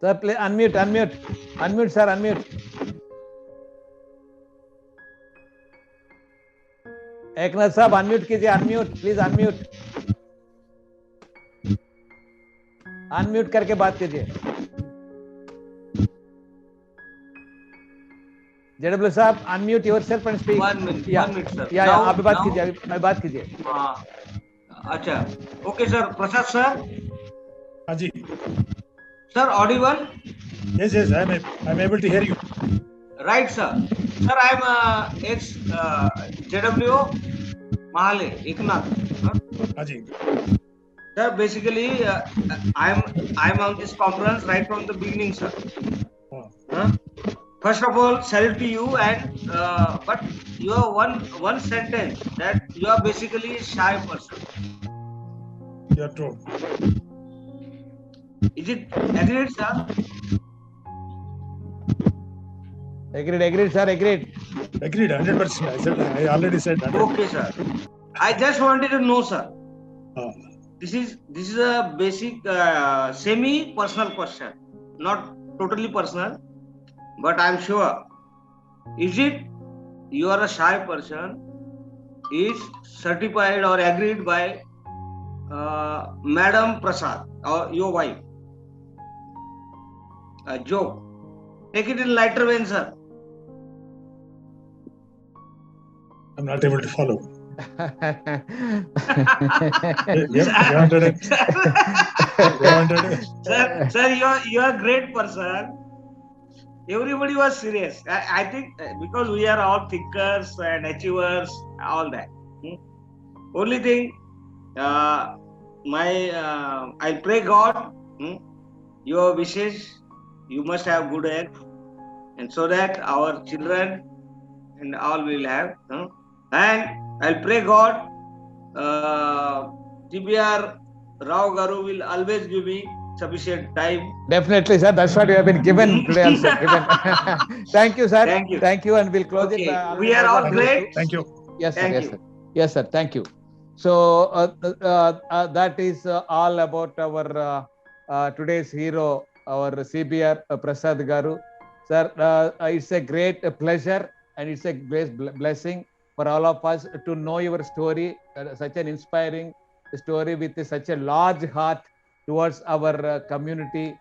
Sir, please unmute, sir, unmute. Eknath साहब unmute कीजिए, please unmute. Unmute करके बात कीजिए. JW साहब, unmute yourself and speak. 1 minute, sir. Yeah, आप बात कीजिए. अच्छा, okay, sir. Prasad sir. हाँ जी. Sir, audible? Yes, I'm able to hear you. Right, sir. Sir, I'm ex JW Mahale, Eknath. हाँ जी. Sir, basically, I'm on this conference right from the beginning, sir. First of all, salute to you, and but you have one sentence that you are basically a shy person. You are true. Is it agreed, sir? Agreed, sir. Agreed. 100%. I already said 100%. Okay, sir. I just wanted to know, sir. This is a basic semi-personal question, not totally personal, but I'm sure. Is it you are a shy person? Is certified or agreed by Madam Prasad or your wife? A joke. Take it in lighter vein, sir. I'm not able to follow. Sir, you are a great person. Everybody was serious. I think because we are all thinkers and achievers, all that. Only thing, I pray God, your wishes, you must have good health, and so that our children and all will have. And I'll pray God, TBR Rao Garu will always give me sufficient time. Definitely, sir. That's what you have been given today also. Thank you, sir. Thank you. And we'll close it. We are all great. Thank you. Yes, sir. Yes, sir. Thank you. So that is all about our today's hero, our CBR Prasad Garu. Sir, it's a great pleasure and it's a great blessing for all of us to know your story, such an inspiring story with such a large heart towards our community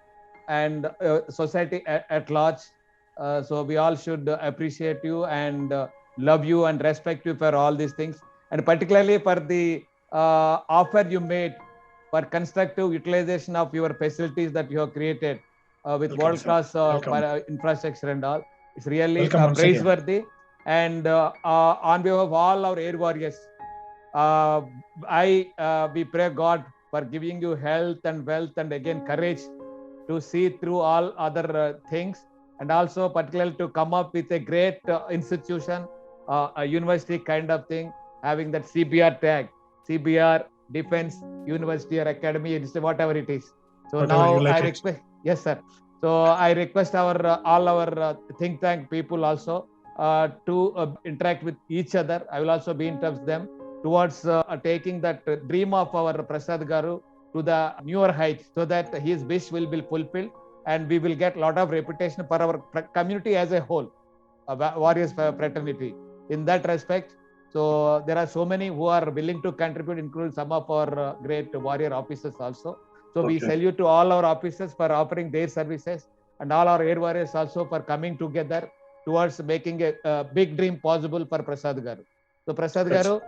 and society at large. So we all should appreciate you and love you and respect you for all these things, and particularly for the offer you made for constructive utilization of your facilities that you have created with world-class infrastructure and all. It's really praiseworthy. And on behalf of all our air warriors, we pray God for giving you health and wealth and again courage to see through all other things, and also particularly to come up with a great institution, a university kind of thing, having that CBR tag, CBR Defense University or Academy, whatever it is. So now I request, yes sir. So I request our all our think tank people also to interact with each other. I will also be in touch with them towards taking that dream of our Prasad Garu to the newer heights, so that his wish will be fulfilled and we will get a lot of reputation for our community as a whole, Warriors fraternity. In that respect, so there are so many who are willing to contribute, including some of our great warrior officers also. So we salute to all our officers for offering their services, and all our air warriors also for coming together towards making a big dream possible for Prasad Garu. So Prasad Garu,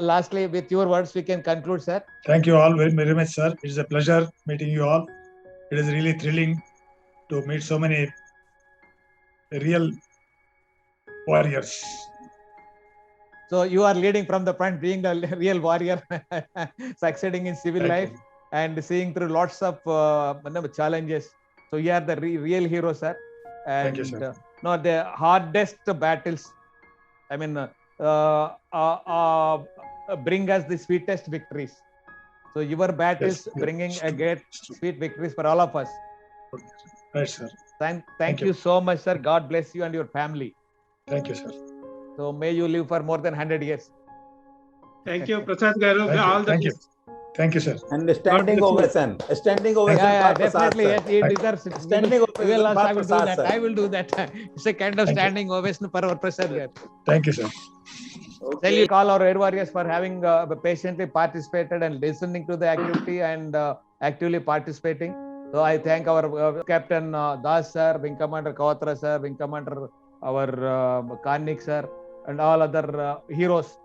lastly, with your words, we can conclude, sir. Thank you all very much, sir. It's a pleasure meeting you all. It is really thrilling to meet so many real warriors. So you are leading from the front, being a real warrior, succeeding in civil life and seeing through lots of challenges. So you are the real hero, sir. And, thank you, sir. No, the hardest battles, I mean, bring us the sweetest victories. So your battles bringing a great sweet victories for all of us. Right, sir. Thank you so much, sir. God bless you and your family. Thank you, sir. So may you live for more than 100 years. Thank you, Prasad Garu. Thank you. Thank you, sir. And a standing ovation. A standing ovation. Yeah, definitely. Yes, he deserves it. Standing ovation. I will do that. I will do that. It's a kind of standing ovation for our Prasad Garu. Thank you, sir. Tell you all our air warriors for having patiently participated and listening to the activity and actively participating. So I thank our Captain Das sir, Wing Commander Kawatra sir, Wing Commander our Karnik sir, and all other heroes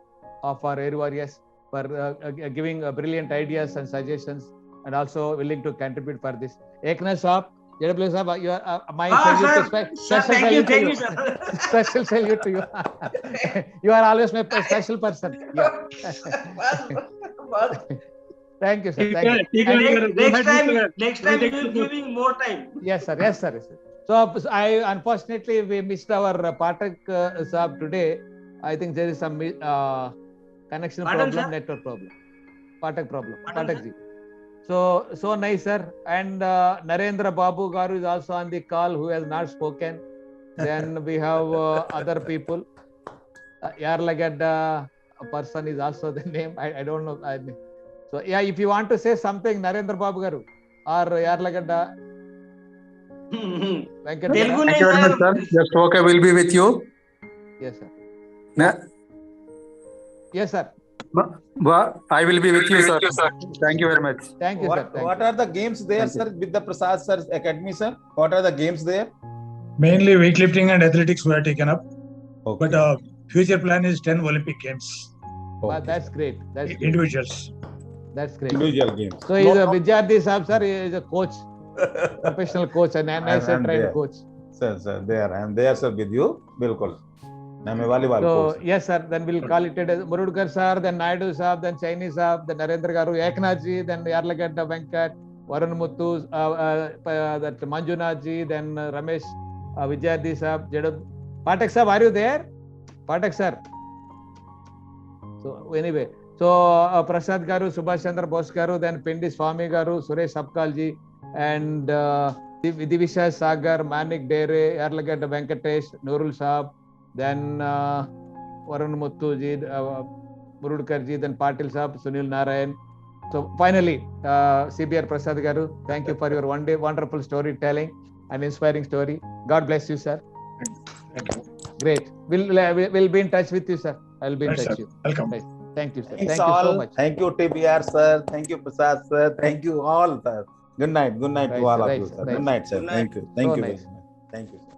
of our air warriors for giving brilliant ideas and suggestions, and also willing to contribute for this. Eknath Saab, JW Saab, you are my special salute to you. Special salute to you. You are always my special person. Yeah. Thank you, sir. Thank you. Next time we will giving more time. Yes, sir. Yes, sir. Yes, sir. So unfortunately we missed our Pathak Saab today. I think there is some connection problem, network problem, Pathak problem, Pathak ji. So nice, sir. And Narendra Babu Garu is also on the call, who has not spoken. Then we have other people. Yarlagadda person is also the name. I don't know. So yeah, if you want to say something, Narendra Babu Garu or Yarlagadda. Thank you very much, sir. Just okay, will be with you. Yes, sir. Yes, sir. I will be with you, sir. Thank you very much. Thank you, sir. What are the games there, sir, with the Prasad Sir's Academy, sir? What are the games there? Mainly weightlifting and athletics were taken up. Okay. But future plan is 10 Olympic Games. Okay. That's great. That's great. Individuals. That's great. Individual games. So he's a Vidyarthi Saab, sir. He is a coach, professional coach, and nice trained coach. Sir, I am there, sir, with you. Bilkul. I'm a volleyball coach. Yes, sir. Then we'll call it as Murudkar sir, then Naidu Saab, then Chinese Saab, then Narendra Garu, Eknath ji, then Yarlagadda Venkat, Varun Muthu, that Manjunath ji, then Ramesh, Vidyarthi Saab, Jadu. Pathak Saab, are you there? Pathak sir. So anyway, so Prasad Garu, Subhash Chandra Bose Garu, then Pindi Swami Garu, Suresh Sapkal ji, and Divisha Sagar, Manik Dere, Yarlagadda Venkatesh, Nurul Saab, then Varun Muthu ji, Murudkar ji, then Patil Saab, Sunil Narayan. So finally, CBR Prasad Garu, thank you for your wonderful storytelling and inspiring story. God bless you, sir. Thank you. Great. We'll be in touch with you, sir. I'll be in touch with you. Welcome. Right. Thank you, sir. Thanks Thank you all. so much. Thank you, TBR sir. Thank you, Prasad sir. Thank you all, sir. Good night. Good night to all of you, sir. Good night, sir. Thank you. Thank you. Thank you very much. Thank you, sir.